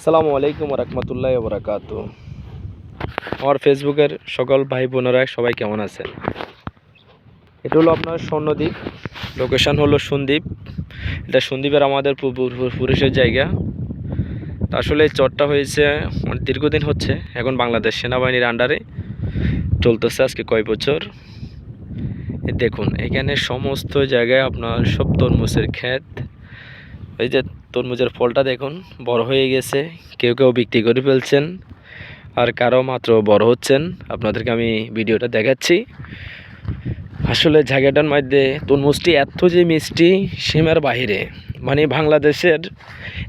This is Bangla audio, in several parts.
আসসালামু আলাইকুম রহমতুল্লাহ বরকাত। আমার ফেসবুকের সকল ভাই বোনেরা সবাই কেমন আছেন? এটা হলো আপনার স্বর্ণদ্বীপ, লোকেশন হলো সন্দ্বীপ। এটা সন্দ্বীপের আমাদের পুরুষের জায়গা। তা আসলে এই চরটা হয়েছে অনেক দীর্ঘদিন হচ্ছে, এখন বাংলাদেশ সেনাবাহিনীর আন্ডারে চলতেছে আজকে কয় বছর। দেখুন এখানে সমস্ত জায়গায় আপনার সব তরমুজের ক্ষেত। এই যে তরমুজের ফলটা দেখুন বড় হয়ে গেছে, কেউ কেউ বিক্রি করে ফেলছেন, আর কারো মাত্র বড় হচ্ছেন। আপনাদেরকে আমি ভিডিওটা দেখাচ্ছি। আসলে জায়গাটার মধ্যে তরমুজটি এত যে মিষ্টি সীমার বাহিরে, মানে বাংলাদেশের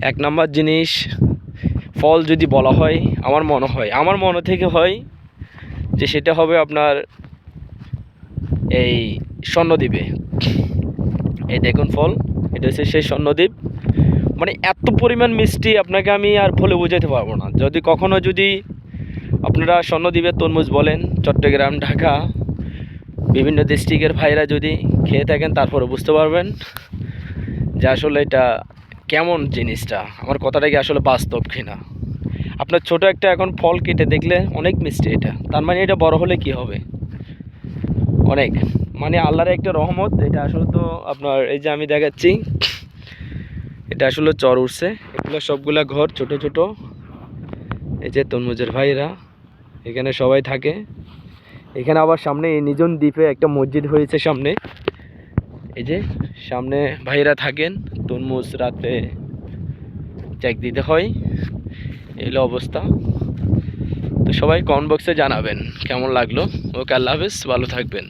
এক নম্বর জিনিস ফল যদি বলা হয়, আমার মনে থেকে হয় যে সেটা হবে আপনার এই স্বর্ণদ্বীপে। এই দেখুন ফল, এটা হচ্ছে সেই স্বর্ণদ্বীপ। মানে এত পরিমাণ মিষ্টি আপনাকে আমি আর বলে বোঝাতে পারবো না। যদি আপনারা স্বর্ণদ্বীপের তরমুজ বলেন, চট্টগ্রাম, ঢাকা, বিভিন্ন ডিস্ট্রিক্টের ভাইরা যদি খেয়ে থাকেন, তারপরে বুঝতে পারবেন যে আসলে এটা কেমন জিনিসটা, আমার কথাটা কি আসলে বাস্তব কিনা। আপনার ছোট একটা এখন ফল কেটে দেখলে অনেক মিষ্টি, এটা তার মানে এটা বড় হলে কি হবে, অনেক, মানে আল্লাহর একটা রহমত। এটা আসলে তো আপনার এই যে আমি দেখাচ্ছি, এটা আসলে চর উঠছে, এগুলো সবগুলা ঘর ছোট ছোট। এই যে তরমুজের ভাইরা এখানে সবাই থাকে। এখানে আবার সামনে এই নিজন দ্বীপে একটা মসজিদ হয়েছে সামনে। এই যে সামনে ভাইরা থাকেন, তরমুজ রাতে চেক দিতে হয়। এই অবস্থা। তো সবাই কমেন্ট বক্সে জানাবেন কেমন লাগলো। ওকে, আল্লাহ হাফেজ, ভালো থাকবেন।